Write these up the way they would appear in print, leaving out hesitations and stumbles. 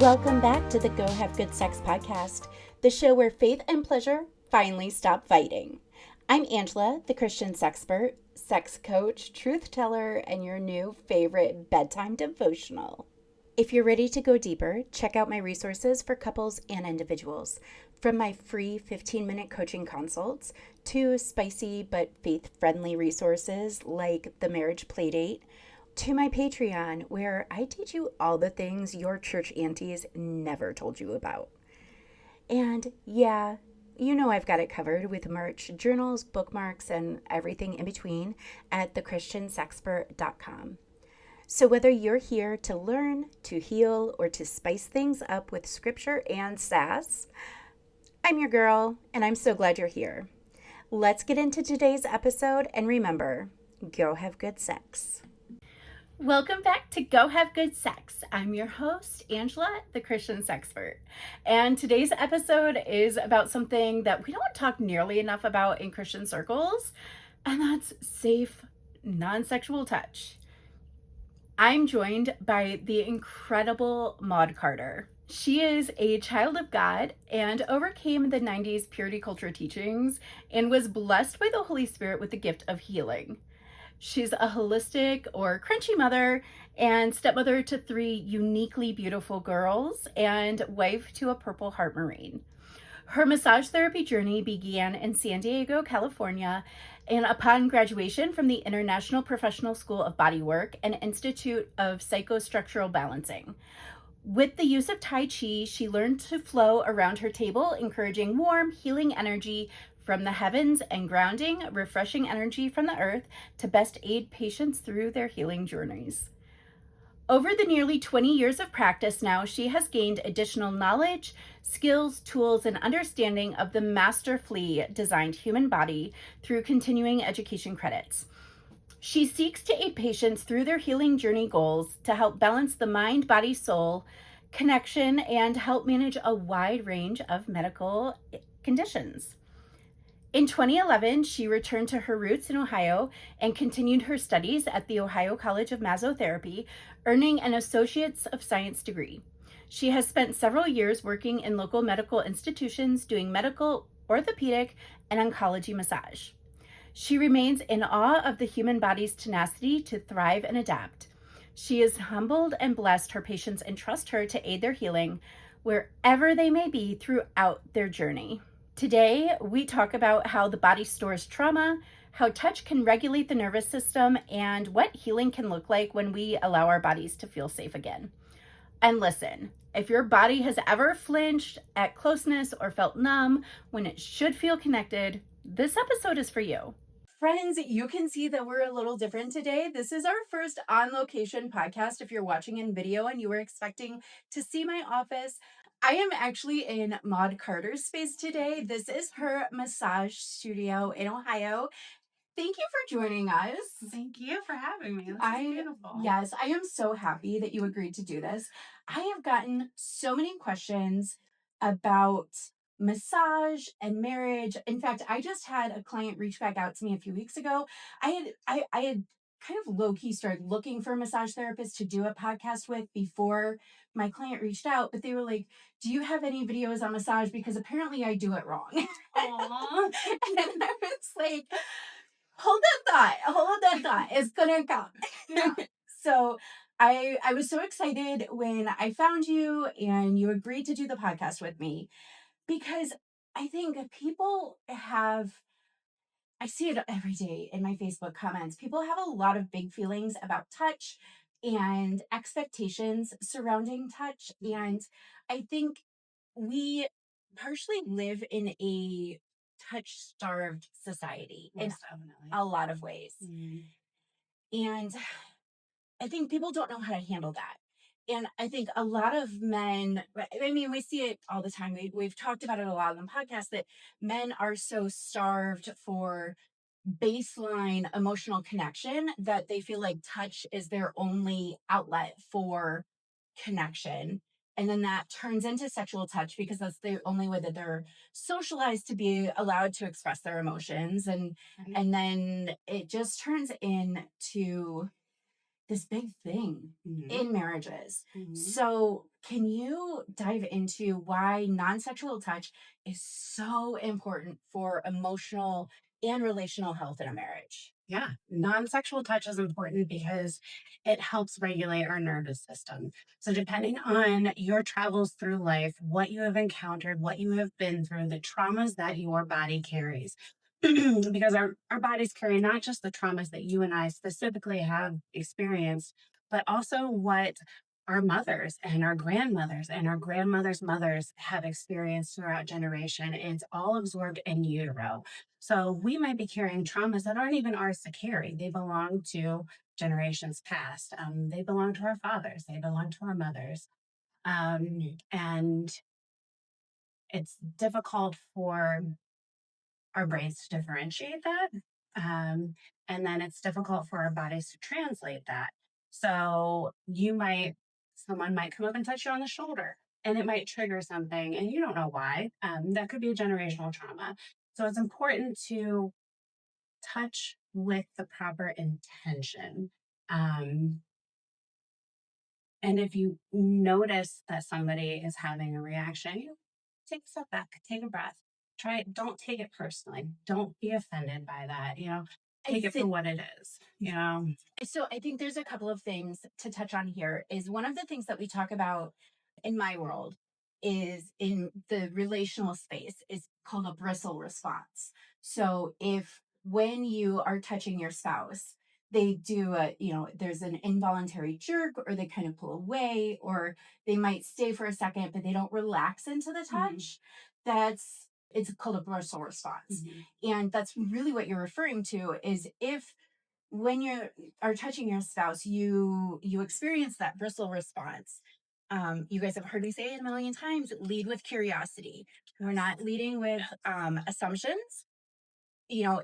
Welcome back to the Go Have Good Sex podcast, the show where faith and pleasure finally stop fighting. I'm Angela, the Christian sexpert, sex coach, truth teller, and your new favorite bedtime devotional. If you're ready to go deeper, check out my resources for couples and individuals, from my free 15-minute coaching consults to spicy but faith-friendly resources like the Marriage Playdate, to my Patreon, where I teach you all the things your church aunties never told you about. And yeah, you know I've got it covered with merch, journals, bookmarks, and everything in between at thechristiansexpert.com. So whether you're here to learn, to heal, or to spice things up with scripture and sass, I'm your girl, and I'm so glad you're here. Let's get into today's episode, and remember, go have good sex. Welcome back to Go Have Good Sex. I'm your host, Angela, the Christian sexpert. And today's episode is about something that we don't talk nearly enough about in Christian circles, and that's safe, non-sexual touch. I'm joined by the incredible Maude Carter. She is a child of God and overcame the 90s purity culture teachings and was blessed by the Holy Spirit with the gift of healing. She's a holistic or crunchy mother and stepmother to 3 uniquely beautiful girls and wife to a Purple Heart Marine. Her massage therapy journey began in San Diego, California, and upon graduation from the International Professional School of Bodywork and Institute of Psychostructural Balancing. With the use of Tai Chi, she learned to flow around her table, encouraging warm, healing energy from the heavens and grounding, refreshing energy from the earth to best aid patients through their healing journeys. Over the nearly 20 years of practice now, she has gained additional knowledge, skills, tools, and understanding of the masterfully designed human body through continuing education credits. She seeks to aid patients through their healing journey goals to help balance the mind, body, soul connection and help manage a wide range of medical conditions. In 2011, she returned to her roots in Ohio and continued her studies at the Ohio College of Mesotherapy, earning an Associates of Science degree. She has spent several years working in local medical institutions doing medical, orthopedic, and oncology massage. She remains in awe of the human body's tenacity to thrive and adapt. She is humbled and blessed her patients entrust her to aid their healing wherever they may be throughout their journey. Today, we talk about how the body stores trauma, how touch can regulate the nervous system, and what healing can look like when we allow our bodies to feel safe again. And listen, if your body has ever flinched at closeness or felt numb when it should feel connected, this episode is for you. Friends, you can see that we're a little different today. This is our first on-location podcast. If you're watching in video and you were expecting to see my office, I am actually in Maude Carter's space today. This is her massage studio in Ohio. Thank you for joining us. Thank you for having me. This is beautiful. Yes, I am so happy that you agreed to do this. I have gotten so many questions about massage and marriage. In fact, I just had a client reach back out to me a few weeks ago. I had kind of low-key started looking for a massage therapist to do a podcast with before my client reached out, but they were like, do you have any videos on massage? Because apparently I do it wrong. Aww. And I was like, hold that thought. It's gonna come. Yeah. So I was so excited when I found you and you agreed to do the podcast with me, because I think people I see it every day in my Facebook comments. People have a lot of big feelings about touch and expectations surrounding touch. And I think we partially live in a touch starved society in Definitely. a lot of ways. Mm. And I think people don't know how to handle that. And I think a lot of men, I mean, we see it all the time. We've talked about it a lot on the podcast, that men are so starved for baseline emotional connection that they feel like touch is their only outlet for connection. And then that turns into sexual touch because that's the only way that they're socialized to be allowed to express their emotions. And then it just turns into this big thing in marriages. Mhm. So can you dive into why non-sexual touch is so important for emotional and relational health in a marriage? Yeah, non-sexual touch is important because it helps regulate our nervous system. So, depending on your travels through life, what you have encountered, what you have been through, the traumas that your body carries, because our bodies carry not just the traumas that you and I specifically have experienced, but also what our mothers and our grandmothers and our grandmothers' mothers have experienced throughout generation. It's all absorbed in utero. So we might be carrying traumas that aren't even ours to carry. They belong to generations past. They belong to our fathers. They belong to our mothers. And it's difficult for our brains to differentiate that. Um, and then it's difficult for our bodies to translate that. So someone might come up and touch you on the shoulder and it might trigger something and you don't know why. That could be a generational trauma. So it's important to touch with the proper intention. Um, and if you notice that somebody is having a reaction, you take a step back, take a breath. Try it. Don't take it personally. Don't be offended by that. Take it for what it is. So I think there's a couple of things to touch on here. Is one of the things that we talk about in my world is in the relational space is called a bristle response. So if when you are touching your spouse, they do there's an involuntary jerk or they kind of pull away or they might stay for a second, but they don't relax into the touch. It's called a bristle response. And that's really what you're referring to is if when you are touching your spouse, you experience that bristle response. You guys have heard me say it a million times. Lead with curiosity. We're not leading with assumptions.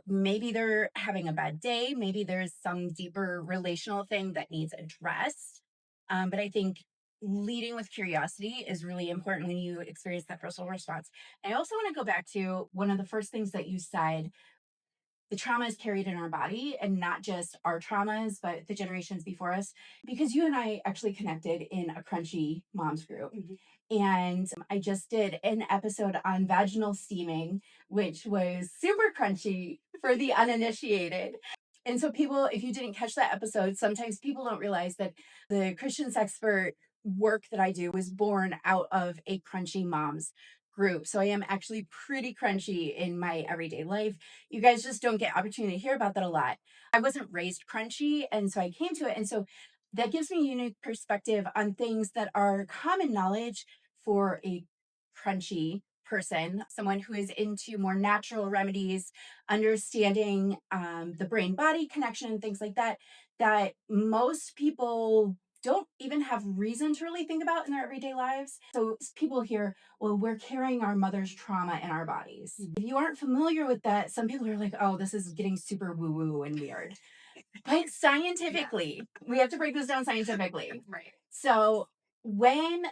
Maybe they're having a bad day. Maybe there's some deeper relational thing that needs addressed. But I think leading with curiosity is really important when you experience that bristle response. I also want to go back to one of the first things that you said, the trauma is carried in our body and not just our traumas, but the generations before us. Because you and I actually connected in a crunchy moms group. And I just did an episode on vaginal steaming, which was super crunchy for the uninitiated. And so, people, if you didn't catch that episode, sometimes people don't realize that the Christian Sexpert work that I do was born out of a crunchy moms group. So I am actually pretty crunchy in my everyday life. You guys just don't get opportunity to hear about that a lot. I wasn't raised crunchy, and so I came to it. And so that gives me a unique perspective on things that are common knowledge for a crunchy person, someone who is into more natural remedies, understanding the brain body connection, things like that, that most people don't even have reason to really think about in their everyday lives. So people hear, well, we're carrying our mother's trauma in our bodies. If you aren't familiar with that, some people are like, oh, this is getting super woo woo and weird. But scientifically, we have to break this down scientifically. Right. So when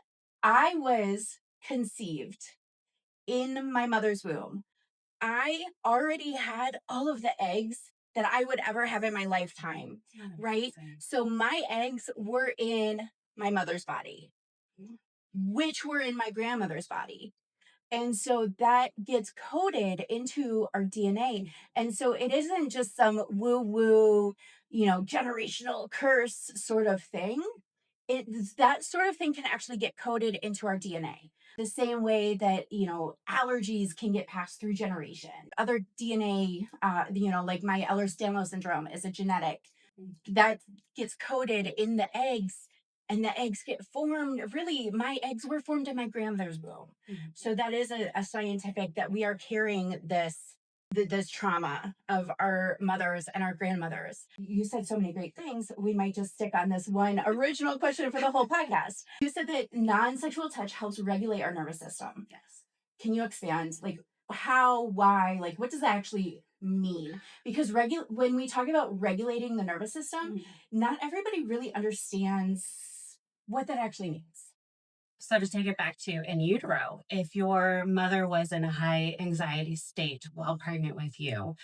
I was conceived in my mother's womb, I already had all of the eggs that I would ever have in my lifetime, right? So my eggs were in my mother's body, which were in my grandmother's body. And so that gets coded into our DNA. And so it isn't just some woo woo, generational curse sort of thing. That sort of thing can actually get coded into our DNA. The same way that, allergies can get passed through generation. Other DNA, like my Ehlers-Danlos syndrome is a genetic that gets coded in the eggs, and the eggs get formed. Really, my eggs were formed in my grandmother's womb. So that is a scientific that we are carrying this trauma of our mothers and our grandmothers. You said so many great things. We might just stick on this one original question for the whole podcast. You said that non-sexual touch helps regulate our nervous system. Yes. Can you expand? Like how, why, like what does that actually mean? Because when we talk about regulating the nervous system, not everybody really understands what that actually means. So to take it back to in utero, if your mother was in a high anxiety state while pregnant with you,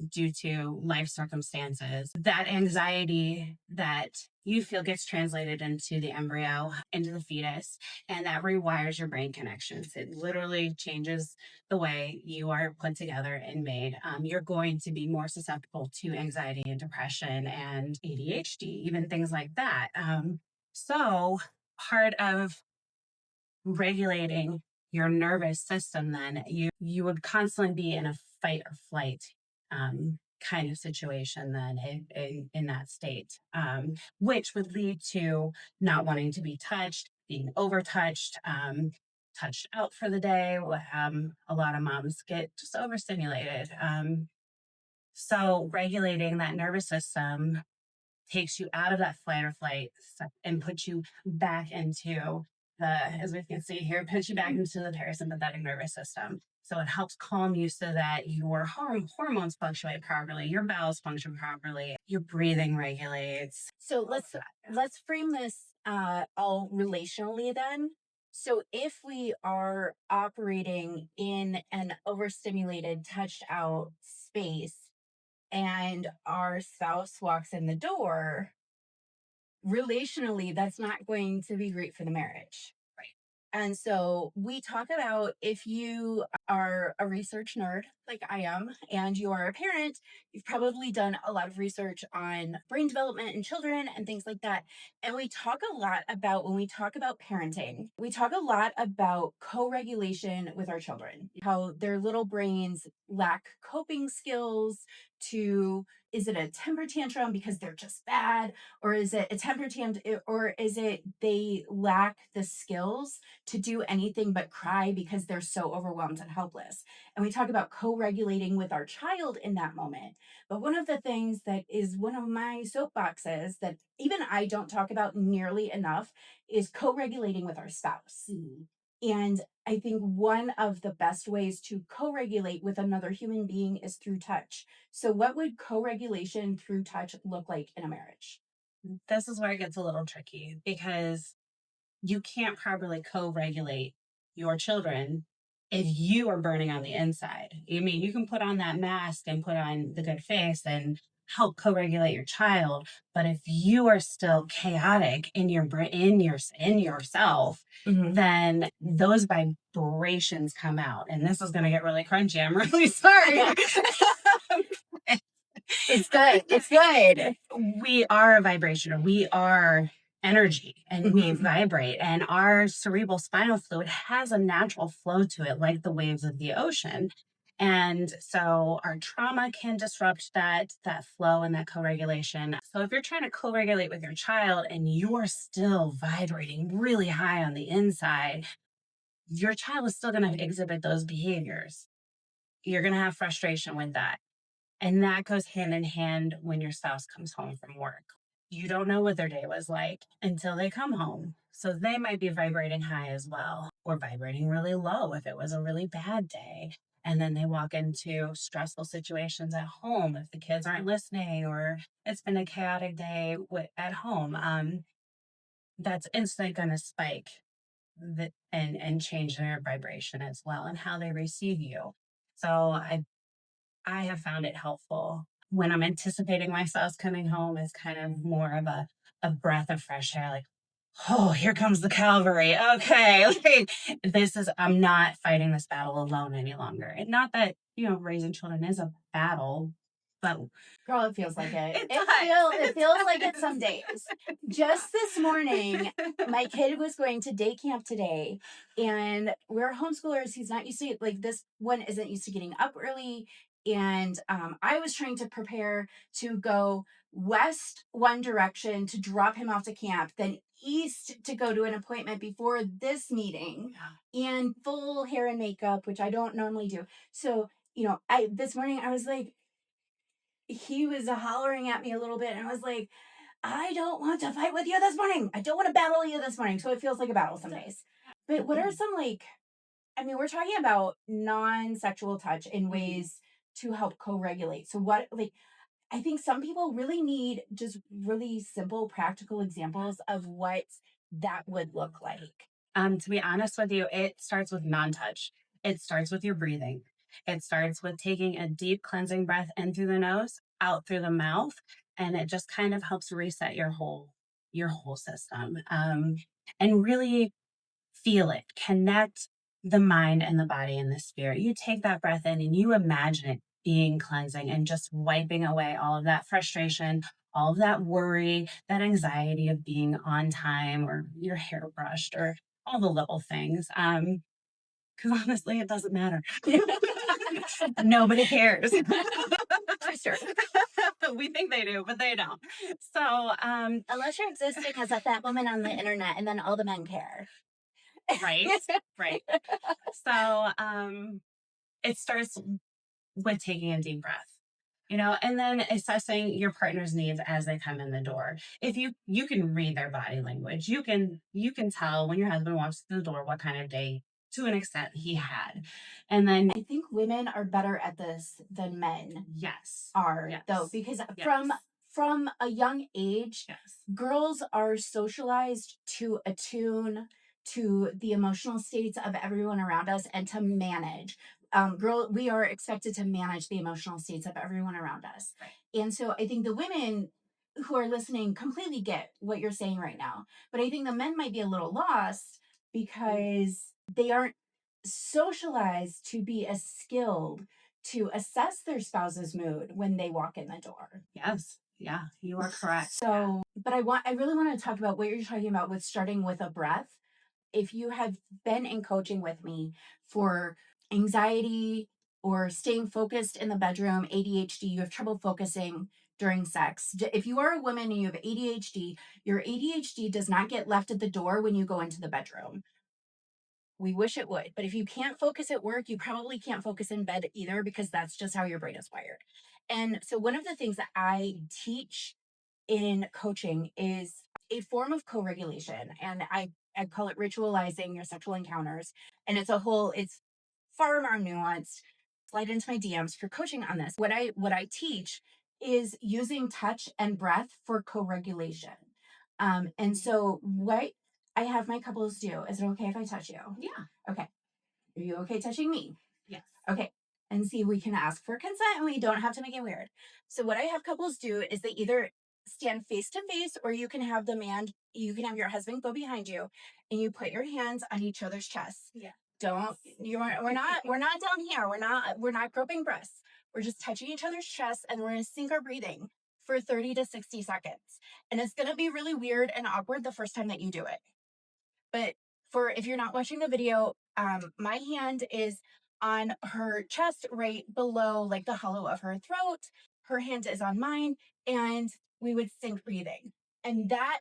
due to life circumstances, that anxiety that you feel gets translated into the embryo, into the fetus, and that rewires your brain connections. It literally changes the way you are put together and made. You're going to be more susceptible to anxiety and depression and ADHD, even things like that. So part of regulating your nervous system, then you would constantly be in a fight or flight kind of situation then in that state, which would lead to not wanting to be touched, being overtouched, touched out for the day. A lot of moms get just overstimulated. So regulating that nervous system takes you out of that fight or flight and puts you back into as we can see here, puts you back into the parasympathetic nervous system. So it helps calm you so that your hormones fluctuate properly, your bowels function properly, your breathing regulates. So let's frame this all relationally then. So if we are operating in an overstimulated, touched out space and our spouse walks in the door, relationally, that's not going to be great for the marriage. And so we talk about, if you are a research nerd like I am, and you are a parent, you've probably done a lot of research on brain development in children and things like that. And we talk a lot about, when we talk about parenting, we talk a lot about co regulation with our children, how their little brains lack coping skills to. Is it a temper tantrum because they're just bad? Or is it a temper tantrum? Or is it they lack the skills to do anything but cry because they're so overwhelmed and helpless? And we talk about co-regulating with our child in that moment. But one of the things that is one of my soapboxes that even I don't talk about nearly enough is co-regulating with our spouse. And I think one of the best ways to co-regulate with another human being is through touch. So what would co-regulation through touch look like in a marriage? This is where it gets a little tricky because you can't properly co-regulate your children if you are burning on the inside. I mean, you can put on that mask and put on the good face and help co-regulate your child, but if you are still chaotic in your brain, in yourself, then those vibrations come out. And this is going to get really crunchy. I'm really sorry. It's good. It's good. We are a vibration. We are energy and we vibrate, and our cerebral spinal fluid has a natural flow to it like the waves of the ocean. And so our trauma can disrupt that flow and that co-regulation. So if you're trying to co-regulate with your child and you're still vibrating really high on the inside, your child is still going to exhibit those behaviors. You're going to have frustration with that. And that goes hand in hand when your spouse comes home from work. You don't know what their day was like until they come home. So they might be vibrating high as well, or vibrating really low if it was a really bad day. And then they walk into stressful situations at home if the kids aren't listening, or it's been a chaotic day at home. That's instantly going to spike and change their vibration as well and how they receive you. So I have found it helpful when I'm anticipating my spouse coming home as kind of more of a breath of fresh air, like, oh, here comes the cavalry. Okay. Like, I'm not fighting this battle alone any longer. And not that, raising children is a battle, but Girl, it feels like it. It Feels like it some days. Just this morning, my kid was going to day camp today, and we're homeschoolers. He's not used to, like, this one isn't used to getting up early. And I was trying to prepare to go west one direction to drop him off to camp, then east to go to an appointment before this meeting, and full hair and makeup, which I don't normally do. So, this morning I was like, he was hollering at me a little bit, and I was like, I don't want to fight with you this morning. I don't want to battle you this morning. So it feels like a battle some days. But what are some, we're talking about non-sexual touch in ways to help co-regulate. So I think some people really need just really simple, practical examples of what that would look like. To be honest with you, it starts with non-touch. It starts with your breathing. It starts with taking a deep cleansing breath in through the nose, out through the mouth, and it just kind of helps reset your whole system. And really feel it, connect the mind and the body and the spirit. You take that breath in and you imagine it being cleansing and just wiping away all of that frustration, all of that worry, that anxiety of being on time or your hair brushed or all the little things. Because honestly, it doesn't matter. Nobody cares. Sure. We think they do, but they don't. So, Unless you're existing as a fat woman on the internet, and then all the men care. right, right. So, it starts with taking a deep breath, and then assessing your partner's needs as they come in the door. If you can read their body language, you can tell when your husband walks through the door what kind of day to an extent he had. And then I think women are better at this than men yes, are, yes, though, because yes, from a young age, yes, girls are socialized to attune to the emotional states of everyone around us and to manage. We are expected to manage the emotional states of everyone around us. right. And so I think the women who are listening completely get what you're saying right now. But I think the men might be a little lost because they aren't socialized to be as skilled to assess their spouse's mood when they walk in the door. Yes, yeah, you are correct. So, but I really want to talk about what you're talking about with starting with a breath. If you have been in coaching with me for anxiety or staying focused in the bedroom, ADHD, you have trouble focusing during sex. If you are a woman and you have ADHD, your ADHD does not get left at the door when you go into the bedroom. We wish it would, but if you can't focus at work, you probably can't focus in bed either, because that's just how your brain is wired. And so, one of the things that I teach in coaching is a form of co-regulation, and I call it ritualizing your sexual encounters. And it's far more nuanced. Slide into my DMs for coaching on this. What I teach is using touch and breath for co-regulation. And so what I have my couples do, is it okay if I touch you? Yeah. Okay. Are you okay touching me? Yes. Okay. And see, we can ask for consent and we don't have to make it weird. So what I have couples do is they either stand face to face, or you can have your husband go behind you and you put your hands on each other's chests. Yeah. We're not down here. We're not groping breasts. We're just touching each other's chests, and we're going to sync our breathing for 30 to 60 seconds. And it's going to be really weird and awkward the first time that you do it. But if you're not watching the video, my hand is on her chest right below like the hollow of her throat. Her hand is on mine, and we would sync breathing. And that,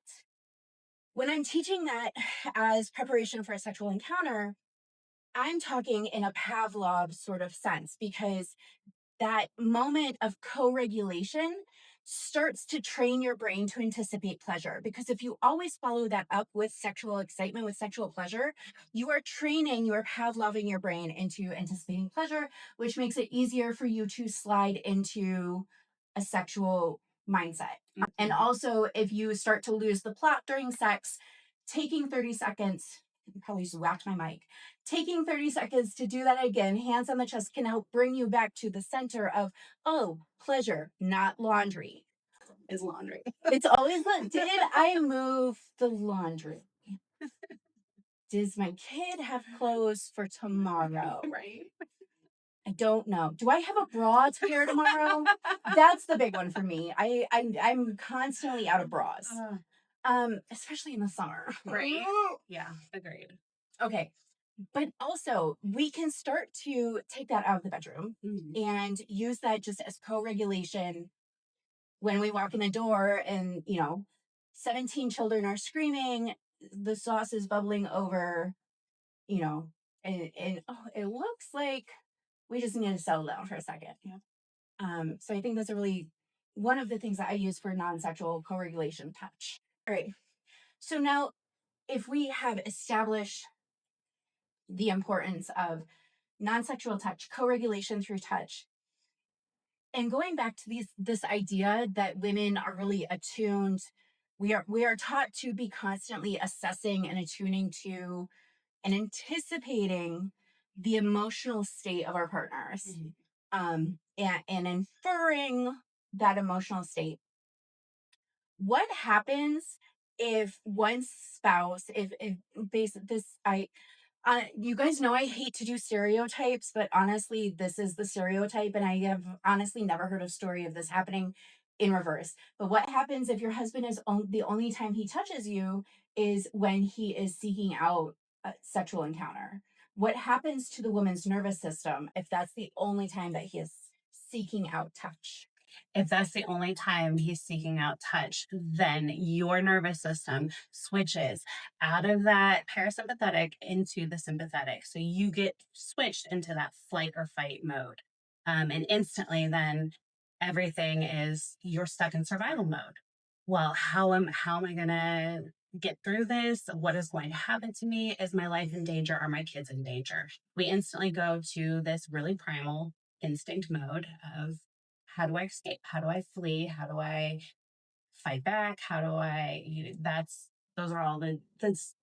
when I'm teaching that as preparation for a sexual encounter, I'm talking in a Pavlov sort of sense, because that moment of co-regulation starts to train your brain to anticipate pleasure. Because if you always follow that up with sexual excitement, with sexual pleasure, you are Pavloving your brain into anticipating pleasure, which makes it easier for you to slide into a sexual mindset. Mm-hmm. And also, if you start to lose the plot during sex, taking 30 seconds, probably just whacked my mic. Taking 30 seconds to do that again, hands on the chest, can help bring you back to the center of, oh, pleasure, not laundry. Is laundry. It's always, did I move the laundry? Does my kid have clothes for tomorrow? Right. I don't know. Do I have a bra to wear tomorrow? That's the big one for me. I'm constantly out of bras. Especially in the summer. Right. Yeah, agreed. Okay. But also, we can start to take that out of the bedroom and use that just as co-regulation when we walk in the door and, 17 children are screaming, the sauce is bubbling over, and it looks like we just need to settle down for a second. Yeah. So I think that's one of the things that I use for non-sexual co-regulation touch. All right. So now, if we have established the importance of non-sexual touch, co-regulation through touch, and going back to this idea that women are really attuned, we are taught to be constantly assessing and attuning to and anticipating the emotional state of our partners, and inferring that emotional state. What happens if one spouse, if base this, you guys know I hate to do stereotypes, but honestly, this is the stereotype, and I have honestly never heard a story of this happening in reverse. But what happens if your husband is the only time he touches you is when he is seeking out a sexual encounter? What happens to the woman's nervous system if that's the only time that he is seeking out touch? If that's the only time he's seeking out touch, then your nervous system switches out of that parasympathetic into the sympathetic. So you get switched into that flight or fight mode. And instantly, then everything is, you're stuck in survival mode. Well, how am I going to get through this? What is going to happen to me? Is my life in danger? Are my kids in danger? We instantly go to this really primal instinct mode of, how do I escape? How do I flee? How do I fight back? How do I, those are all that's,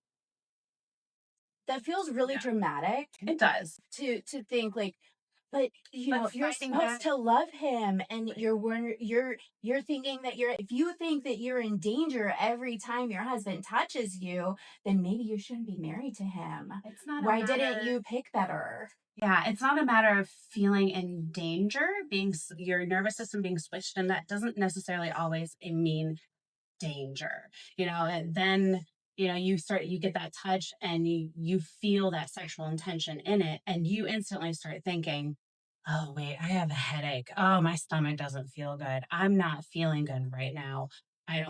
That feels really dramatic. it does. To think like, but you're fighting supposed back, to love him, and you're thinking that if you think that you're in danger every time your husband touches you, then maybe you shouldn't be married to him. it's not Why didn't you pick better? Yeah, it's not a matter of feeling in danger, your nervous system being switched, and that doesn't necessarily always mean danger, and then, you get that touch and you feel that sexual intention in it, and you instantly start thinking, oh, wait, I have a headache. Oh, my stomach doesn't feel good. I'm not feeling good right now.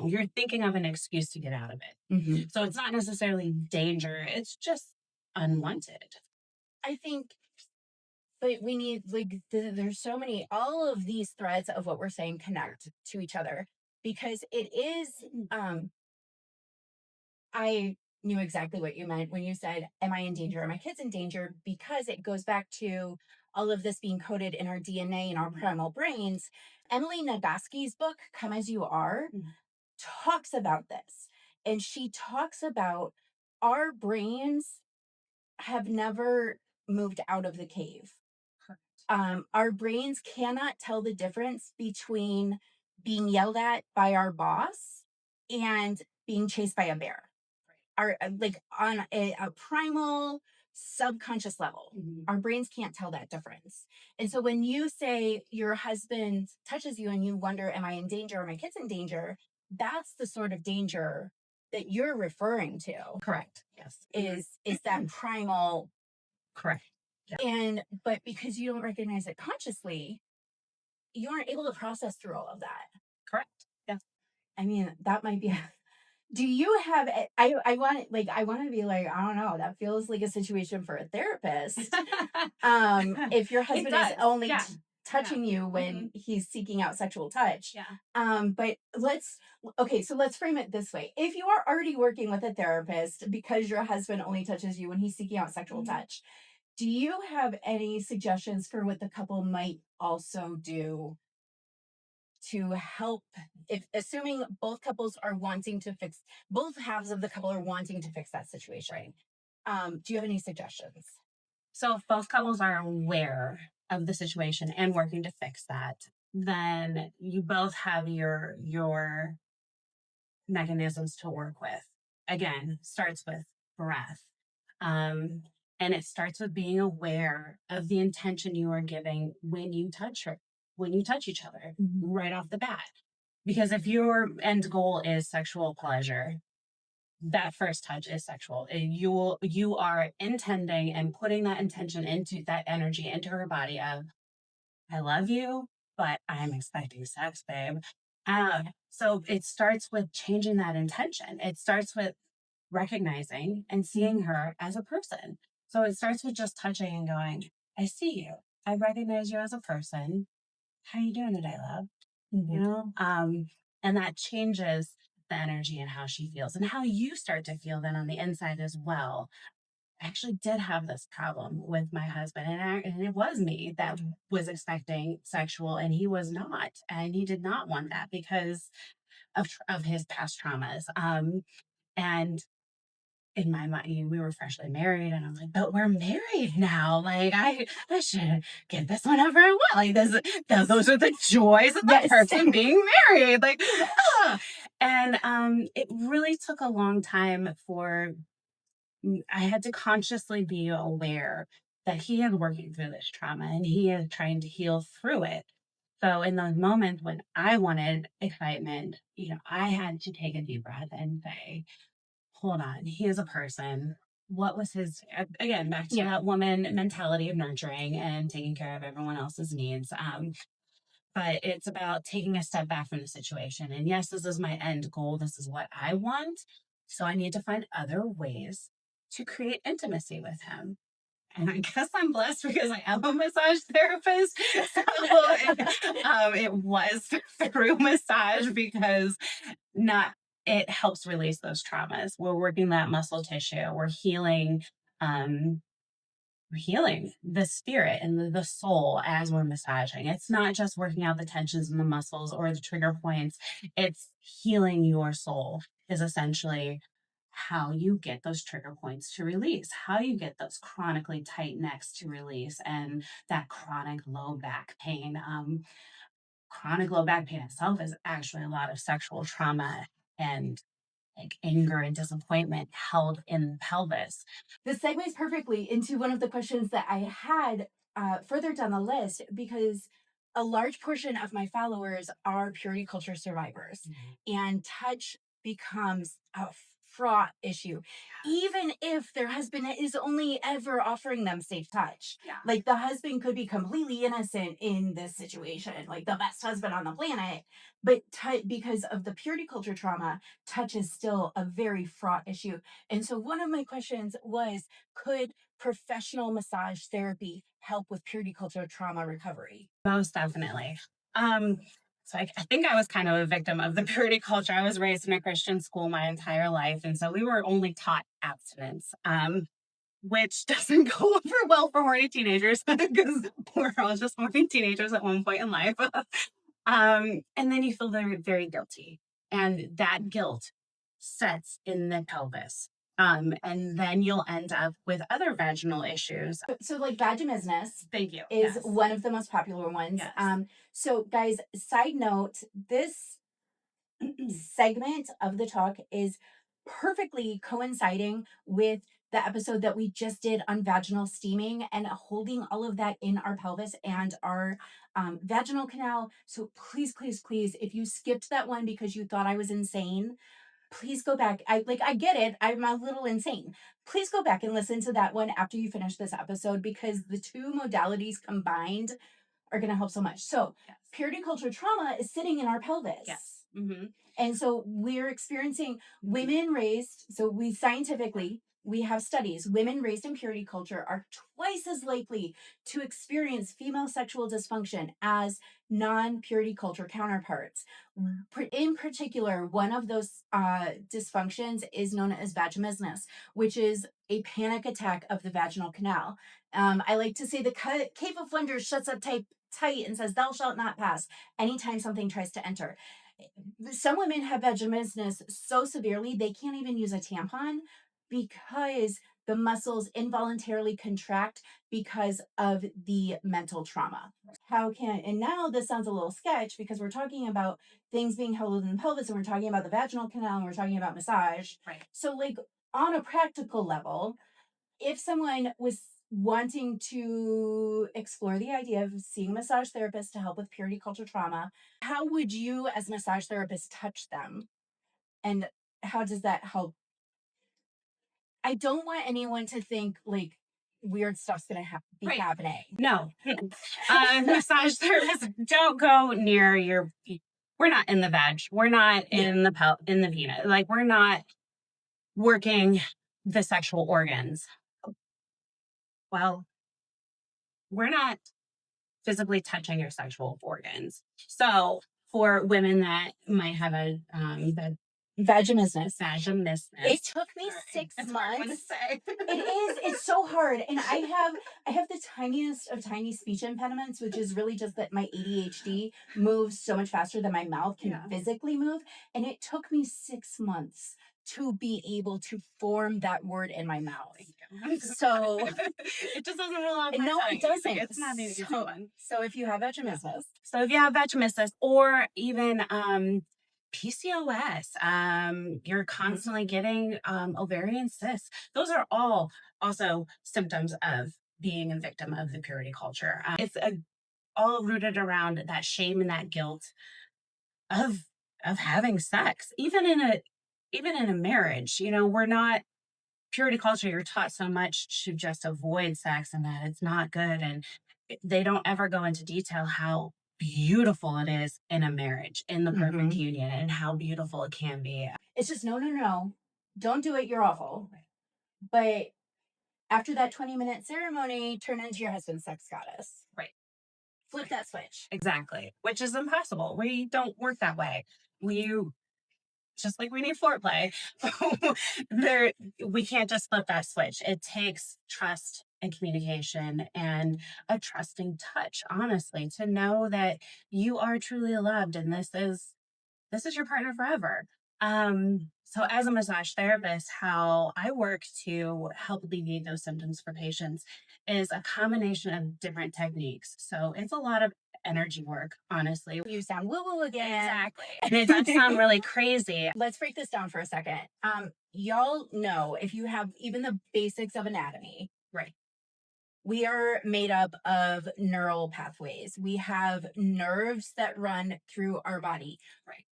You're thinking of an excuse to get out of it. Mm-hmm. So it's not necessarily danger. It's just unwanted. I think, but we need there's so many, all of these threads of what we're saying connect to each other, because it is, I knew exactly what you meant when you said, am I in danger? Are my kids in danger? Because it goes back to all of this being coded in our DNA and our primal brains. Emily Nagoski's book, Come As You Are, talks about this. And she talks about our brains have never moved out of the cave. Our brains cannot tell the difference between being yelled at by our boss and being chased by a bear. Our like on a primal subconscious level, our brains can't tell that difference. And so when you say your husband touches you and you wonder, am I in danger? Are my kids in danger? That's the sort of danger that you're referring to. Correct. Yes. Is that primal. Correct. Yeah. But because you don't recognize it consciously, you aren't able to process through all of that. Correct. Yeah. I mean, that might be. Do you have? I want to be like, I don't know. That feels like a situation for a therapist. If your husband is only touching you when he's seeking out sexual touch. Yeah. But so let's frame it this way. If you are already working with a therapist because your husband only touches you when he's seeking out sexual touch, do you have any suggestions for what the couple might also do to help, if assuming both couples are wanting to fix, both halves of the couple are wanting to fix that situation? Do you have any suggestions? So if both couples are aware of the situation and working to fix that, then you both have your mechanisms to work with. Again, starts with breath. And it starts with being aware of the intention you are giving when you touch each other right off the bat. Because if your end goal is sexual pleasure, that first touch is sexual. You are intending and putting that intention into that energy into her body of, I love you, but I'm expecting sex, babe. So it starts with changing that intention. It starts with recognizing and seeing her as a person. So it starts with just touching and going, I see you. I recognize you as a person. How you doing today, love? And that changes the energy and how she feels and how you start to feel then on the inside as well. I actually did have this problem with my husband, and it was me that was expecting sexual, and he was not, and he did not want that because of his past traumas. And in my mind, we were freshly married, and I'm like, but we're married now. Like, I should give this whenever I want. Like, those are the joys and the perks of being married. Like, and it really took a long time for I had to consciously be aware that he is working through this trauma and he is trying to heal through it. So in those moments when I wanted excitement, I had to take a deep breath and say, hold on, he is a person. What was his, again, back to that woman mentality of nurturing and taking care of everyone else's needs. But it's about taking a step back from the situation. And yes, this is my end goal. This is what I want. So I need to find other ways to create intimacy with him. And I guess I'm blessed because I am a massage therapist. So it was through massage because not it helps release those traumas. We're working that muscle tissue. We're healing the spirit and the soul as we're massaging. It's not just working out the tensions in the muscles or the trigger points. It's healing your soul is essentially how you get those trigger points to release, how you get those chronically tight necks to release, and that chronic low back pain. Chronic low back pain itself is actually a lot of sexual trauma and like anger and disappointment held in the pelvis. This segues perfectly into one of the questions that I had further down the list, because a large portion of my followers are purity culture survivors, and touch becomes a fraught issue, even if their husband is only ever offering them safe touch. Like, the husband could be completely innocent in this situation, like the best husband on the planet, but because of the purity culture trauma, touch is still a very fraught issue. And so one of my questions was, could professional massage therapy help with purity culture trauma recovery? Most definitely. So I think I was kind of a victim of the purity culture. I was raised in a Christian school my entire life, and so we were only taught abstinence, which doesn't go over well for horny teenagers because we're all just horny teenagers at one point in life. And then you feel very, very guilty, and that guilt sets in the pelvis. And then you'll end up with other vaginal issues. So like vaginismus, Thank you. is one of the most popular ones. Yes. So guys, side note, this segment of the talk is perfectly coinciding with the episode that we just did on vaginal steaming and holding all of that in our pelvis and our vaginal canal. So please, please, please, if you skipped that one because you thought I was insane, please go back. I get it. I'm a little insane. Please go back and listen to that one after you finish this episode, because the two modalities combined are going to help so much. So purity culture trauma is sitting in our pelvis. Yes. Mm-hmm. And so we're experiencing women raised, so we scientifically, we have studies, women raised in purity culture are twice as likely to experience female sexual dysfunction as non-purity culture counterparts. In particular, one of those dysfunctions is known as vaginismus, which is a panic attack of the vaginal canal. I like to say the cave of wonders shuts up tight and says, "Thou shalt not pass," anytime something tries to enter. Some women have vaginismus so severely they can't even use a tampon because the muscles involuntarily contract because of the mental trauma. And now this sounds a little sketch because we're talking about things being held in the pelvis, and we're talking about the vaginal canal, and we're talking about massage. Right. So, like, on a practical level, if someone was wanting to explore the idea of seeing a massage therapist to help with purity culture trauma, how would you as a massage therapist touch them? And how does that help? I don't want anyone to think like weird stuff's going to be happening. No. Massage therapists don't go near your. We're not in the vag. We're not in the in the penis. Like, we're not working the sexual organs. Well, we're not physically touching your sexual organs. So for women that might have a vaginismus. It took me 6 months. It is. It's so hard. And I have the tiniest of tiny speech impediments, which is really just that my ADHD moves so much faster than my mouth can physically move. And it took me 6 months to be able to form that word in my mouth. So it just doesn't roll off my no, tongue. it doesn't. It's not an easy one. So if you have vaginismus, or even PCOS, you're constantly getting ovarian cysts. Those are all also symptoms of being a victim of the purity culture. It's all rooted around that shame and that guilt of having sex, even in a marriage. We're not purity culture. You're taught so much to just avoid sex and that it's not good, and they don't ever go into detail how beautiful it is in a marriage, in the perfect union, and how beautiful it can be. It's just no, don't do it, you're awful. But after that 20-minute ceremony, turn into your husband's sex goddess. Right. Flip that switch. Exactly. Which is impossible. We don't work that way. Just like we need foreplay, we can't just flip that switch. It takes trust and communication and a trusting touch, honestly, to know that you are truly loved and this is your partner forever. So as a massage therapist, how I work to help alleviate those symptoms for patients is a combination of different techniques. So it's a lot of energy work, honestly. You sound woo-woo again. Exactly. And it does sound really crazy. Let's break this down for a second. Y'all know, if you have even the basics of anatomy, right? We are made up of neural pathways. We have nerves that run through our body. Right.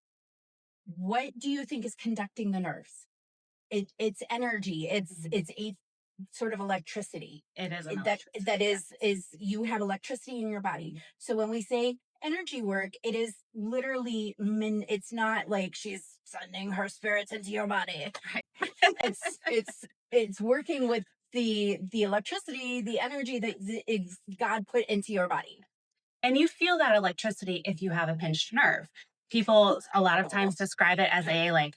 What do you think is conducting the nerves? It's energy. It's a sort of electricity. It is that is you have electricity in your body. So when we say energy work, it is literally it's not like she's sending her spirits into your body. Right. it's working with the electricity, the energy that God put into your body. And you feel that electricity if you have a pinched nerve. People a lot of times describe it as a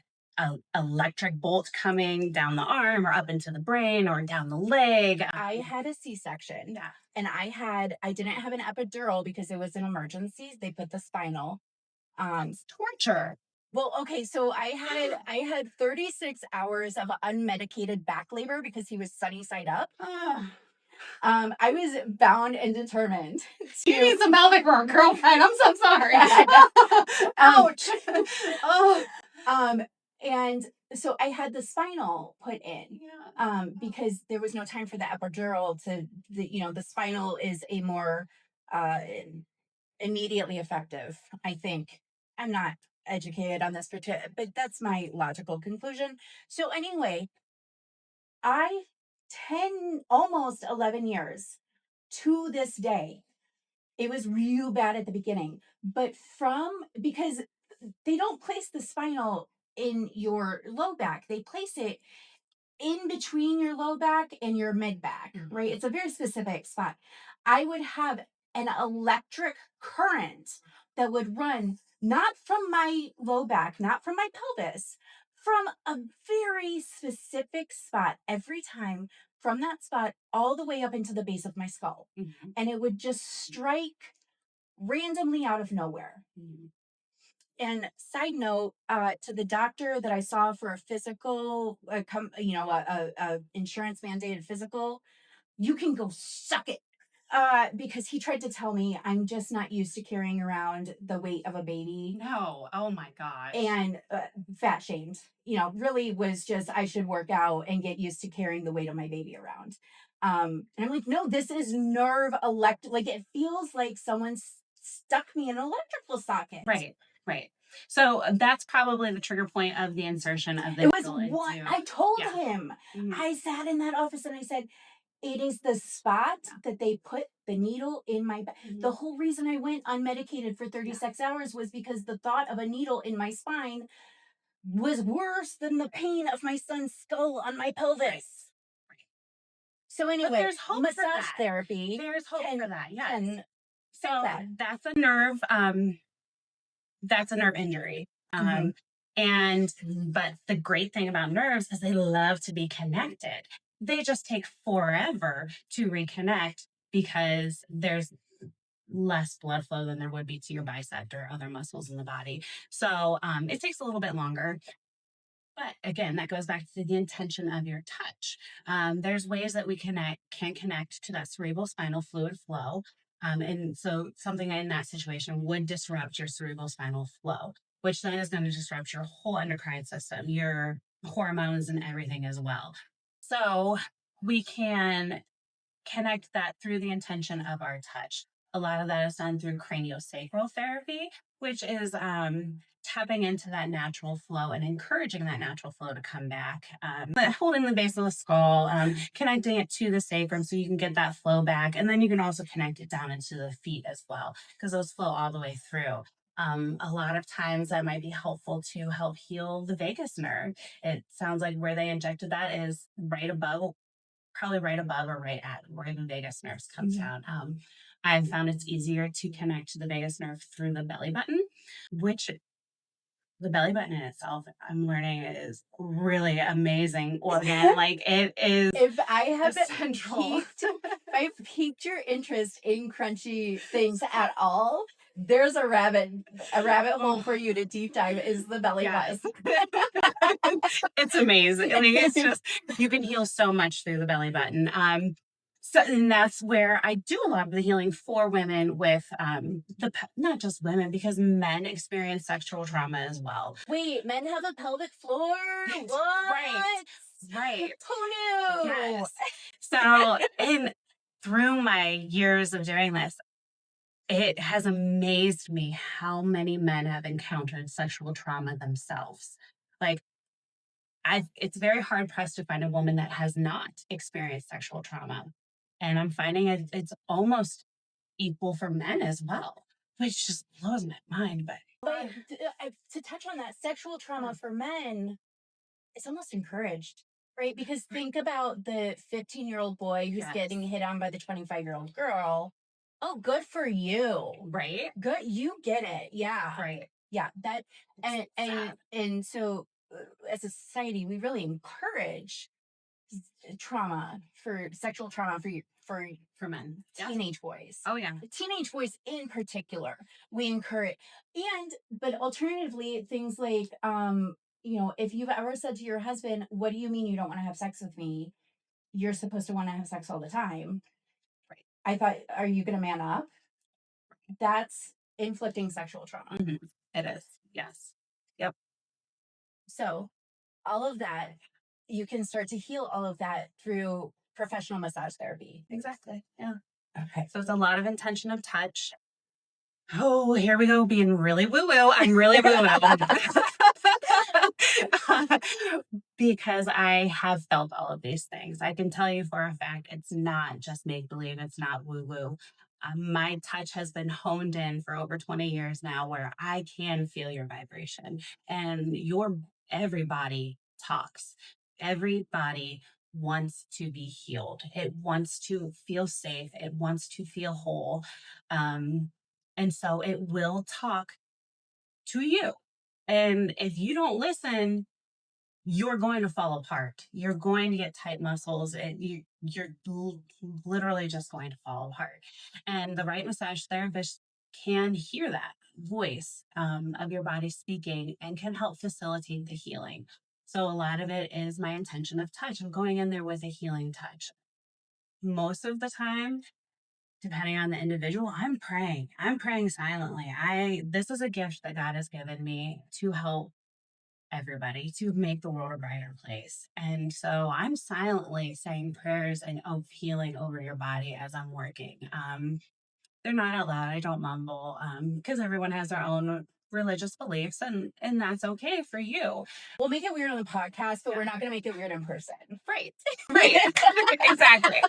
electric bolt coming down the arm or up into the brain or down the leg. I had a C-section. Yeah. And I didn't have an epidural because it was an emergency. They put the spinal. It's torture. Well, okay, so I had 36 hours of unmedicated back labor because he was sunny side up. I was bound and determined. You need some pelvic work, girlfriend. I'm so sorry. Ouch. And so I had the spinal put in, because there was no time for the epidural the spinal is a more immediately effective, I think. I'm not educated on this, but that's my logical conclusion. So anyway, almost 11 years to this day, it was real bad at the beginning, but because they don't place the spinal in your low back, they place it in between your low back and your mid back, right? It's a very specific spot. I would have an electric current that would run not from my low back, not from my pelvis, from a very specific spot every time, from that spot all the way up into the base of my skull. And it would just strike randomly out of nowhere. And side note, to the doctor that I saw for a physical, a insurance mandated physical, you can go suck it. Because he tried to tell me I'm just not used to carrying around the weight of a baby. No. Oh my gosh. And fat shamed, really was just, I should work out and get used to carrying the weight of my baby around. And I'm like, no, this is nerve like it feels like someone stuck me in an electrical socket. Right. So that's probably the trigger point of the insertion of the needle. It was what I told him. I sat in that office and I said, it is the spot that they put the needle in my back. The whole reason I went unmedicated for 36 hours was because the thought of a needle in my spine was worse than the pain of my son's skull on my pelvis. Right. So anyway, but there's hope massage for that. therapy. There's hope for that. Yes. So that's a nerve. That's a nerve injury. But the great thing about nerves is they love to be connected. They just take forever to reconnect because there's less blood flow than there would be to your bicep or other muscles in the body. So it takes a little bit longer. But again, that goes back to the intention of your touch. There's ways that we can connect to that cerebral spinal fluid flow. And so something in that situation would disrupt your cerebral spinal flow, which then is going to disrupt your whole endocrine system, your hormones, and everything as well. So we can connect that through the intention of our touch. A lot of that is done through craniosacral therapy, which is tapping into that natural flow and encouraging that natural flow to come back. But holding the base of the skull, connecting it to the sacrum so you can get that flow back. And then you can also connect it down into the feet as well, because those flow all the way through. A lot of times that might be helpful to help heal the vagus nerve. It sounds like where they injected that is right above, probably right above or right at where the vagus nerves comes down. I've found it's easier to connect to the vagus nerve through the belly button, which the belly button in itself, I'm learning, is really amazing organ. Like it is. If I have central. I've piqued your interest in crunchy things at all, there's a rabbit hole for you to deep dive is the belly button. It's amazing. Like, it's just, you can heal so much through the belly button. So, and that's where I do a lot of the healing for women with not just women, because men experience sexual trauma as well. Wait, men have a pelvic floor? What? Right. Who knew? Yes. So, and through my years of doing this, it has amazed me how many men have encountered sexual trauma themselves. Like, it's very hard pressed to find a woman that has not experienced sexual trauma. And I'm finding it's almost equal for men as well, which just blows my mind. But to touch on that, sexual trauma for men, it's almost encouraged, right? Because think about the 15-year-old boy who's getting hit on by the 25-year-old girl. Oh, good for you. Right. Good. You get it. Yeah. Right. Yeah. That, and so as a society, we really encourage trauma for sexual trauma for men, teenage boys. Oh yeah. Teenage boys in particular, we encourage. But alternatively, things like, if you've ever said to your husband, what do you mean you don't want to have sex with me? You're supposed to want to have sex all the time. Right. I thought, are you going to man up? That's inflicting sexual trauma. Mm-hmm. It is. Yes. Yep. So all of that, you can start to heal all of that through professional massage therapy. Exactly. Yeah. Okay. So it's a lot of intention of touch. Oh, here we go, being really woo-woo. I'm really woo-woo. Because I have felt all of these things. I can tell you for a fact, it's not just make-believe. It's not woo-woo. My touch has been honed in for over 20 years now, where I can feel your vibration, and everybody talks. Everybody wants to be healed. It wants to feel safe. It wants to feel whole. And so it will talk to you. And if you don't listen, you're going to fall apart. You're going to get tight muscles, and you're literally just going to fall apart. And the right massage therapist can hear that voice of your body speaking and can help facilitate the healing. So a lot of it is my intention of touch. I'm going in there with a healing touch. Most of the time, depending on the individual, I'm praying. I'm praying silently. This is a gift that God has given me to help everybody, to make the world a brighter place. And so I'm silently saying prayers and of healing over your body as I'm working. They're not out loud. I don't mumble, because everyone has their own religious beliefs, and that's okay for you. We'll make it weird on the podcast, but we're not going to make it weird in person. Right. Right. Exactly.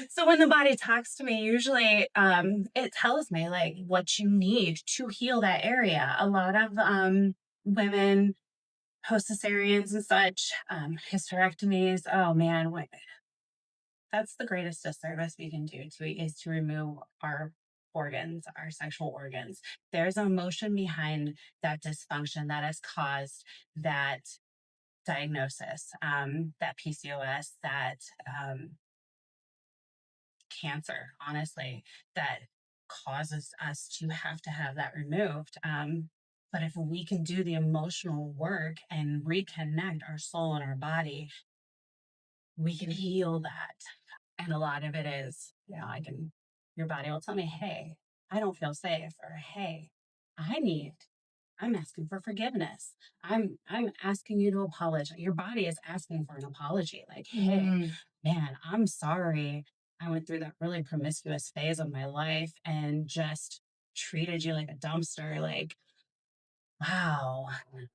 So when the body talks to me, usually it tells me like what you need to heal that area. A lot of women post cesareans and such, hysterectomies. Oh man, that's the greatest disservice we can do is to remove our organs, our sexual organs. There's an emotion behind that dysfunction that has caused that diagnosis, that PCOS, that cancer, honestly, that causes us to have that removed. But if we can do the emotional work and reconnect our soul and our body, we can heal that. And a lot of it is, your body will tell me, hey, I don't feel safe, or hey, I need, I'm asking for forgiveness. I'm asking you to apologize. Your body is asking for an apology. Like, hey, man, I'm sorry. I went through that really promiscuous phase of my life and just treated you like a dumpster. Like, wow,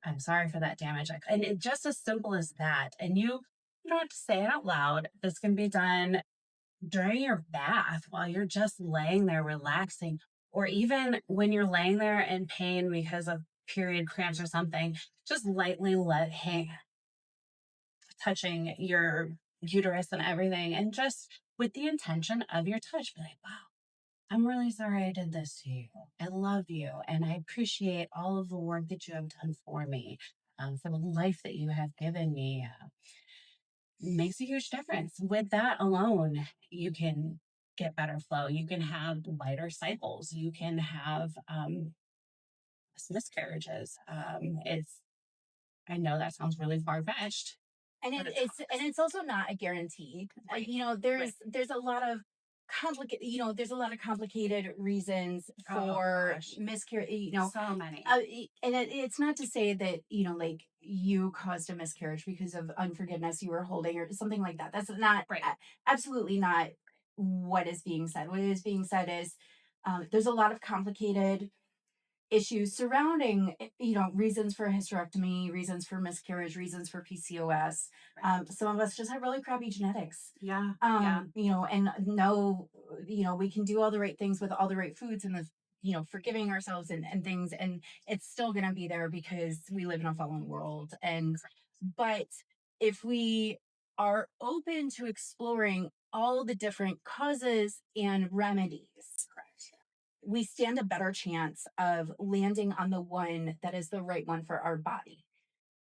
I'm sorry for that damage. And it just as simple as that. And you don't have to say it out loud. This can be done during your bath while you're just laying there relaxing, or even when you're laying there in pain because of period cramps or something, just lightly touching your uterus and everything, and just with the intention of your touch, be like, wow, I'm really sorry I did this to you. I love you, and I appreciate all of the work that you have done for me, for the life that you have given me. Makes a huge difference. With that alone, you can get better flow. You can have lighter cycles. You can have less miscarriages. I know that sounds really far fetched, And but it's also not a guarantee. right. There's a lot of there's a lot of complicated reasons Oh for gosh, miscarriage. so many. And it's not to say that like you caused a miscarriage because of unforgiveness you were holding or something like that. That's not Right. absolutely not what is being said. What is being said is there's a lot of complicated issues surrounding reasons for hysterectomy, reasons for miscarriage, reasons for PCOS. Some of us just have really crappy genetics. Yeah. And no, we can do all the right things with all the right foods and the forgiving ourselves and things, and it's still going to be there because we live in a fallen world. And but if we are open to exploring all the different causes and remedies, we stand a better chance of landing on the one that is the right one for our body.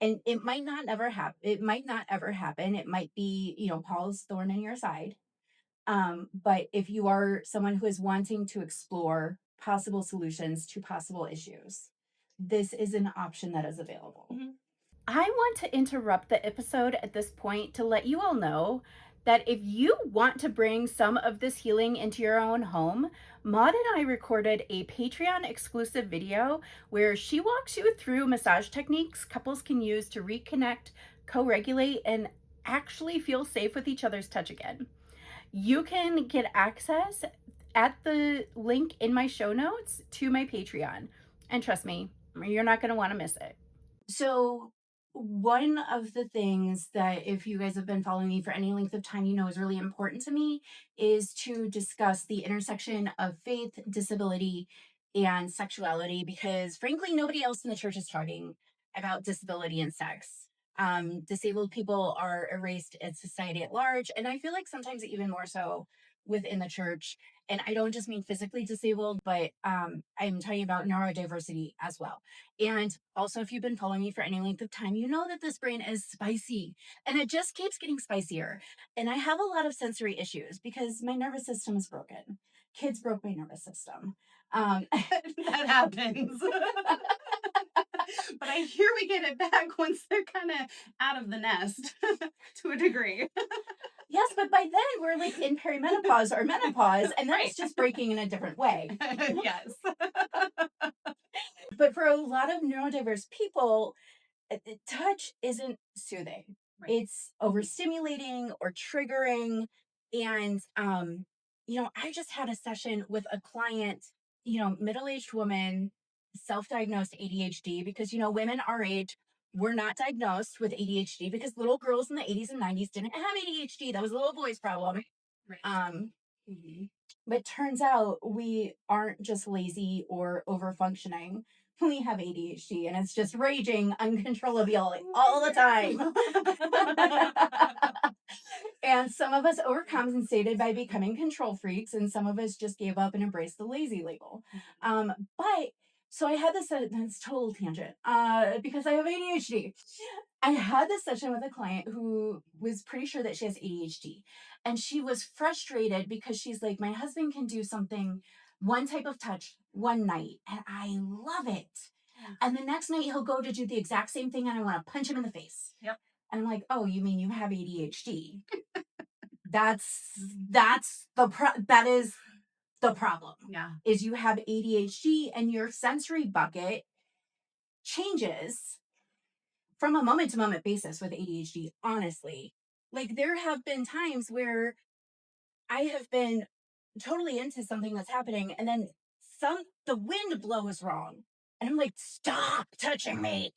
And it might not ever happen. It might not ever happen. It might be, Paul's thorn in your side. But if you are someone who is wanting to explore possible solutions to possible issues, this is an option that is available. I want to interrupt the episode at this point to let you all know that if you want to bring some of this healing into your own home, Maude and I recorded a Patreon exclusive video where she walks you through massage techniques couples can use to reconnect, co-regulate, and actually feel safe with each other's touch again. You can get access at the link in my show notes to my Patreon. And trust me, you're not going to want to miss it. So, one of the things that, if you guys have been following me for any length of time, is really important to me is to discuss the intersection of faith, disability, and sexuality, because frankly, nobody else in the church is talking about disability and sex. Disabled people are erased in society at large, and I feel like sometimes even more so within the church. And I don't just mean physically disabled, but I'm talking about neurodiversity as well. And also, if you've been following me for any length of time, you know that this brain is spicy and it just keeps getting spicier. And I have a lot of sensory issues because my nervous system is broken. Kids broke my nervous system. That happens. But I hear we get it back once they're kind of out of the nest to a degree. Yes, but by then we're like in perimenopause or menopause, and then it's just breaking in a different way. Yes. But for a lot of neurodiverse people, touch isn't soothing. Right. It's overstimulating or triggering. And, I just had a session with a client, middle-aged woman, self-diagnosed ADHD, because, women our age were not diagnosed with ADHD because little girls in the 80s and 90s didn't have ADHD. That was a little boy's problem. Right. But turns out we aren't just lazy or over functioning. We have ADHD and it's just raging uncontrollably all the time. And some of us overcompensated by becoming control freaks, and some of us just gave up and embraced the lazy label. But so I had this, that's total tangent, because I have ADHD. I had this session with a client who was pretty sure that she has ADHD. And she was frustrated because she's like, my husband can do something, one type of touch, one night, and I love it. And the next night he'll go to do the exact same thing and I want to punch him in the face. Yep. And I'm like, oh, you mean you have ADHD? That's that is the problem. Yeah. Is you have ADHD and your sensory bucket changes from a moment to moment basis with ADHD, honestly. Like there have been times where I have been totally into something that's happening and then the wind blows wrong. And I'm like, stop touching me.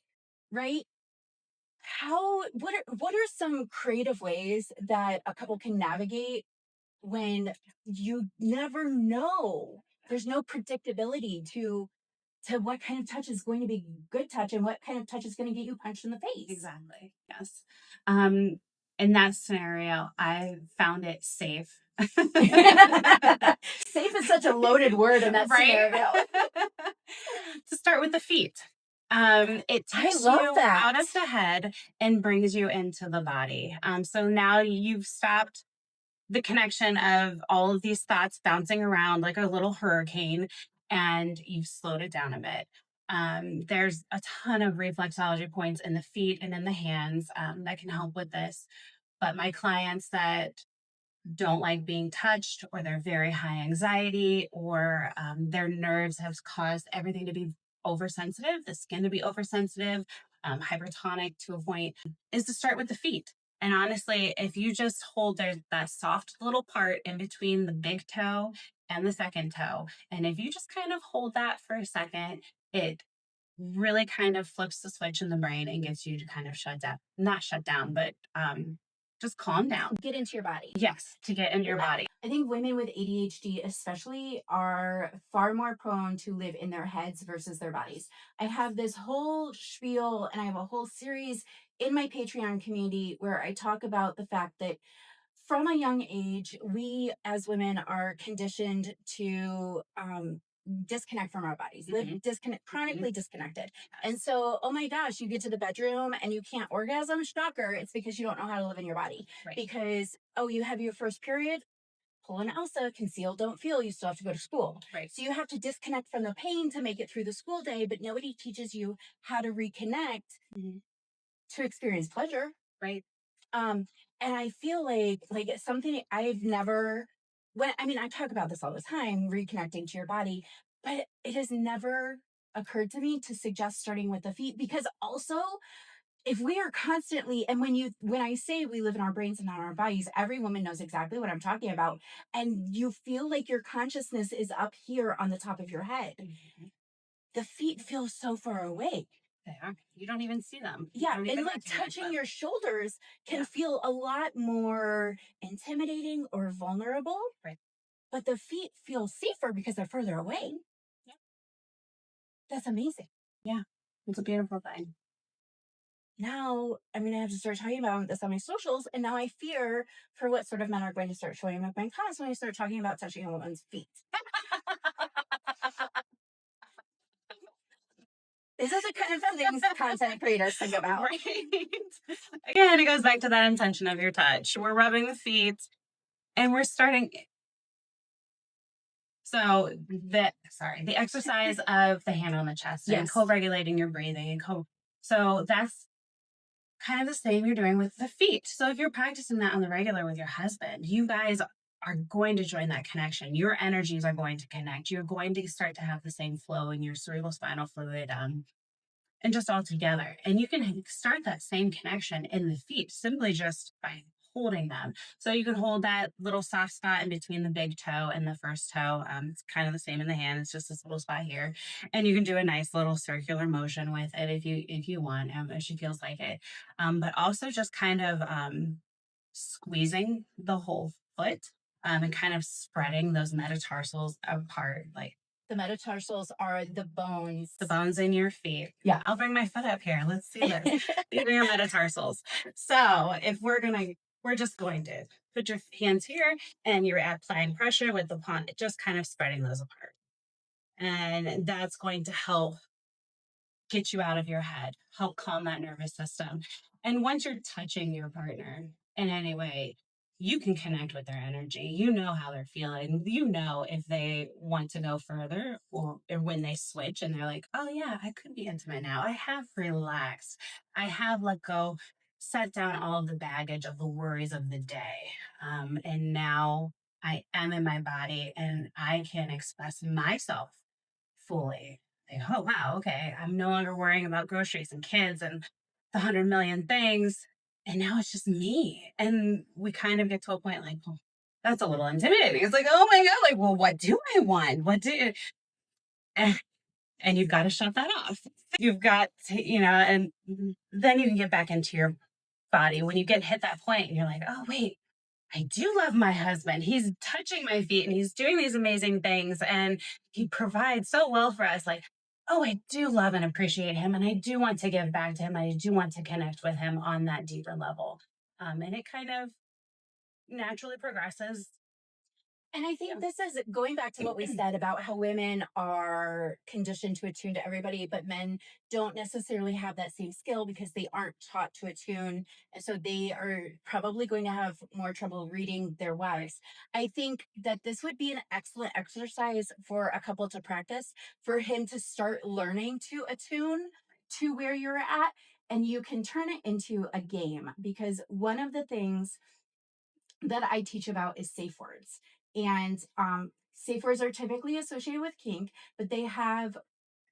Right? What are some creative ways that a couple can navigate when you never know? There's no predictability to what kind of touch is going to be good touch and what kind of touch is going to get you punched in the face. Exactly. Yes. In that scenario, I found it safe. Safe is such a loaded word in that scenario. To start with the feet. It takes you out of the head and brings you into the body. So now you've stopped the connection of all of these thoughts bouncing around like a little hurricane, and you've slowed it down a bit. There's a ton of reflexology points in the feet and in the hands that can help with this. But my clients that don't like being touched, or they're very high anxiety, or their nerves have caused everything to be oversensitive, the skin to be oversensitive, hypertonic to a point, is to start with the feet. And honestly, if you just hold that soft little part in between the big toe and the second toe, and if you just kind of hold that for a second, it really kind of flips the switch in the brain and gets you to kind of not shut down, but just calm down. Get into your body. Yes, to get into your body. I think women with ADHD especially are far more prone to live in their heads versus their bodies. I have this whole spiel and I have a whole series in my Patreon community where I talk about the fact that from a young age, we as women are conditioned to disconnect from our bodies, live chronically disconnected. And so, oh my gosh, you get to the bedroom and you can't orgasm. Shocker. It's because you don't know how to live in your body. Right. Because, oh, you have your first period, pull an Elsa, conceal, don't feel, you still have to go to school. Right. So you have to disconnect from the pain to make it through the school day, but nobody teaches you how to reconnect to experience pleasure. Right. And I feel like it's something I've never I talk about this all the time, reconnecting to your body, but it has never occurred to me to suggest starting with the feet, because also if we are constantly, and when I say we live in our brains and not our bodies, every woman knows exactly what I'm talking about. And you feel like your consciousness is up here on the top of your head. The feet feel so far away. They are. You don't even see them. Yeah, and like touching your shoulders can feel a lot more intimidating or vulnerable. Right. But the feet feel safer because they're further away. Yeah. That's amazing. Yeah. It's a beautiful thing. Now I'm going to have to start talking about this on my socials. And now I fear for what sort of men are going to start showing up my comments when I start talking about touching a woman's feet. This is the kind of things content creators think about. Right. Again, it goes back to that intention of your touch. We're rubbing the feet and we're starting. So the exercise of the hand on the chest and co-regulating your breathing and so that's kind of the same you're doing with the feet. So if you're practicing that on the regular with your husband, you guys are going to join that connection. Your energies are going to connect. You're going to start to have the same flow in your cerebral spinal fluid and just all together. And you can start that same connection in the feet simply just by holding them. So you can hold that little soft spot in between the big toe and the first toe. It's kind of the same in the hand. It's just this little spot here, and you can do a nice little circular motion with it if you want, if she feels like it. But also just kind of squeezing the whole foot and kind of spreading those metatarsals apart, like. The metatarsals are the bones. The bones in your feet. Yeah. I'll bring my foot up here. Let's see this. These are your metatarsals. So if we're just going to put your hands here and you're applying pressure with the palm, just kind of spreading those apart. And that's going to help get you out of your head, help calm that nervous system. And once you're touching your partner in any way, you can connect with their energy. You know how they're feeling. You know if they want to go further, or when they switch and they're like, oh, yeah, I could be intimate now. I have relaxed. I have let go, set down all of the baggage of the worries of the day. And now I am in my body and I can express myself fully. Like, oh, wow, okay. I'm no longer worrying about groceries and kids and the 100 million things. And now it's just me. And we kind of get to a point like, well, that's a little intimidating. It's like, oh my God, like, well, what do I want? And, and you've got to shut that off. You've got to, and then you can get back into your body. When you hit that point and you're like, oh, wait, I do love my husband. He's touching my feet and he's doing these amazing things and he provides so well for us. Like, oh, I do love and appreciate him. And I do want to give back to him. I do want to connect with him on that deeper level. And it kind of naturally progresses. And I think this is going back to what we said about how women are conditioned to attune to everybody, but men don't necessarily have that same skill because they aren't taught to attune. And so they are probably going to have more trouble reading their wives. I think that this would be an excellent exercise for a couple to practice, for him to start learning to attune to where you're at. And you can turn it into a game, because one of the things that I teach about is safe words. And safe words are typically associated with kink, but they have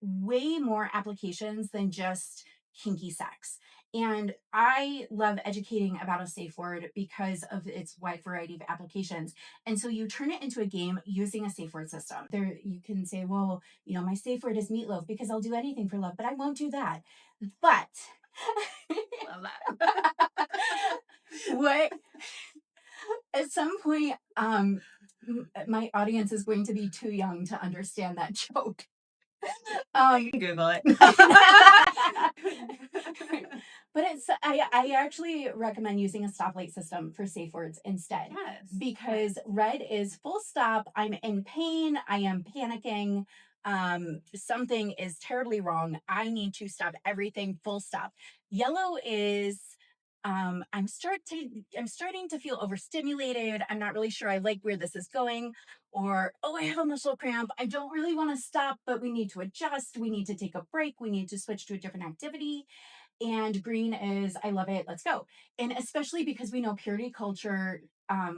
way more applications than just kinky sex. And I love educating about a safe word because of its wide variety of applications. And so you turn it into a game using a safe word system. There you can say, well, my safe word is meatloaf because I'll do anything for love, but I won't do that. But Love that. what at some point, my audience is going to be too young to understand that joke. Google it. But I actually recommend using a stoplight system for safe words instead. Yes. Because red is full stop. I'm in pain. I am panicking. Something is terribly wrong. I need to stop everything, full stop. Yellow is I'm starting to feel overstimulated. I'm not really sure I like where this is going. Or, oh, I have a muscle cramp. I don't really want to stop, but we need to adjust. We need to take a break. We need to switch to a different activity. And green is, I love it. Let's go. And especially because we know purity culture. Keep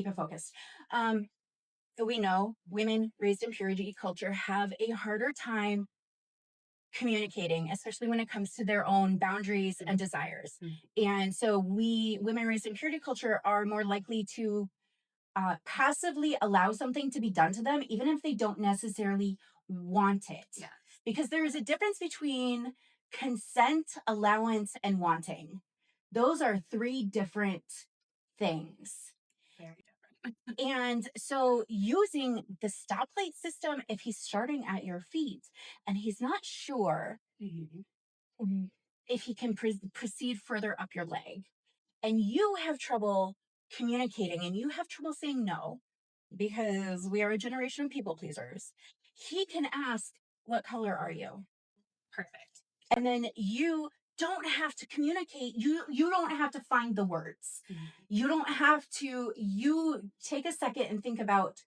it focused. We know women raised in purity culture have a harder time communicating, especially when it comes to their own boundaries and desires. And so women raised in purity culture are more likely to passively allow something to be done to them, even if they don't necessarily want it. Yeah. Because there is a difference between consent, allowance, and wanting. Those are three different things. Very different. And so using the stoplight system, if he's starting at your feet and he's not sure if he can proceed further up your leg, and you have trouble communicating and you have trouble saying no, because we are a generation of people pleasers, he can ask, what color are you? Perfect. And then you don't have to communicate. You don't have to find the words. You don't have to, you take a second and think about,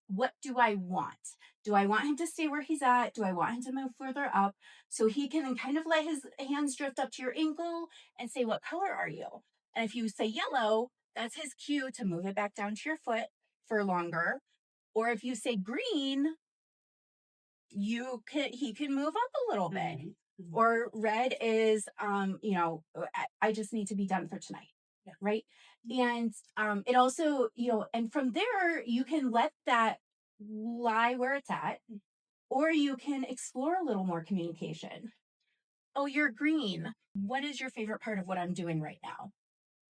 what do I want? Do I want him to stay where he's at? Do I want him to move further up? So he can kind of let his hands drift up to your ankle and say, what color are you? And if you say yellow, that's his cue to move it back down to your foot for longer. Or if you say green, he can move up a little bit. Or red is, I just need to be done for tonight. Yeah. Right. And it also, and from there, you can let that lie where it's at, or you can explore a little more communication. Oh, you're green. What is your favorite part of what I'm doing right now?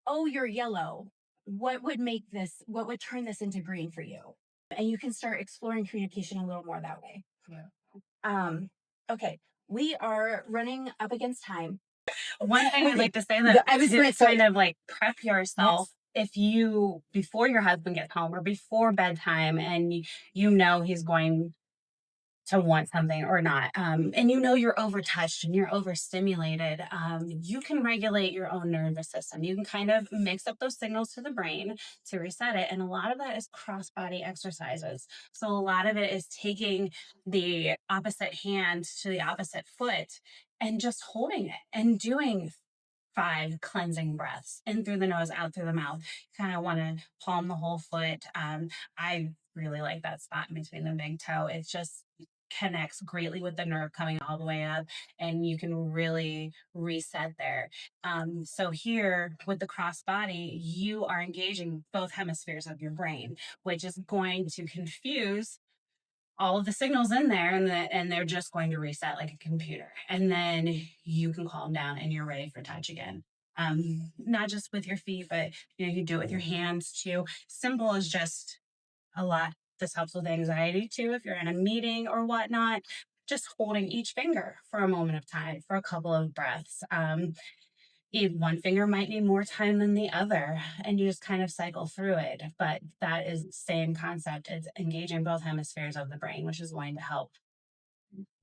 Oh, you're yellow. What would turn this into green for you? And you can start exploring communication a little more that way. Yeah. Okay. We are running up against time. One thing I'd like to say that I was to kind of like prep yourself, if you, before your husband gets home or before bedtime and you know he's going to want something or not, and you know you're overtouched and you're overstimulated, you can regulate your own nervous system. You can kind of mix up those signals to the brain to reset it. And a lot of that is cross body exercises. So a lot of it is taking the opposite hand to the opposite foot and just holding it and doing 5 cleansing breaths in through the nose, out through the mouth. You kind of want to palm the whole foot. I really like that spot in between the big toe. It just connects greatly with the nerve coming all the way up, and you can really reset there. So here with the cross body, you are engaging both hemispheres of your brain, which is going to confuse all of the signals in there, and they're just going to reset like a computer, and then you can calm down and you're ready for touch again. Not just with your feet, but you can do it with your hands too. Simple is just a lot. This helps with anxiety too if you're in a meeting or whatnot. Just holding each finger for a moment of time for a couple of breaths. One finger might need more time than the other, and you just kind of cycle through it. But that is the same concept. It's engaging both hemispheres of the brain, which is going to help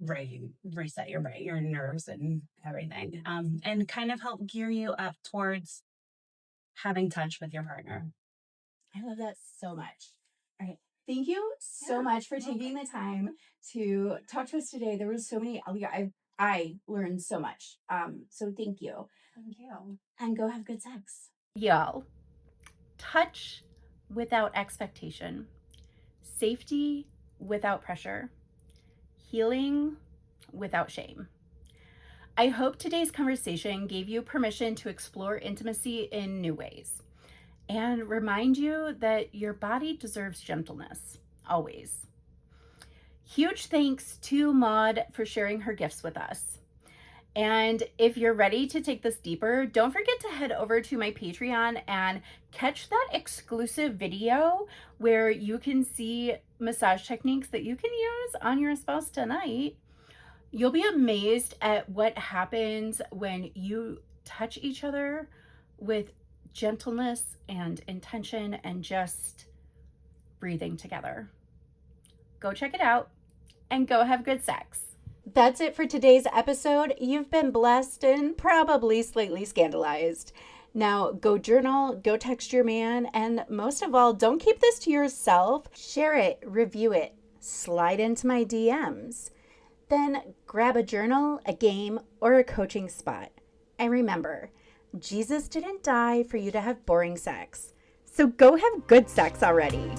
reset your brain, your nerves, and everything, and kind of help gear you up towards having touch with your partner. I love that so much. All right. Thank you so much for taking the time to talk to us today. There was so many, I learned so much. So thank you. Thank you. And go have good sex. Y'all, touch without expectation, safety without pressure, healing without shame. I hope today's conversation gave you permission to explore intimacy in new ways and remind you that your body deserves gentleness, always. Huge thanks to Maude for sharing her gifts with us. And if you're ready to take this deeper, don't forget to head over to my Patreon and catch that exclusive video where you can see massage techniques that you can use on your spouse tonight. You'll be amazed at what happens when you touch each other with gentleness and intention and just breathing together. Go check it out and go have good sex. That's it for today's episode. You've been blessed and probably slightly scandalized. Now go journal, go text your man, and most of all, don't keep this to yourself. Share it, review it, slide into my DMs. Then grab a journal, a game, or a coaching spot. And remember, Jesus didn't die for you to have boring sex. So go have good sex already.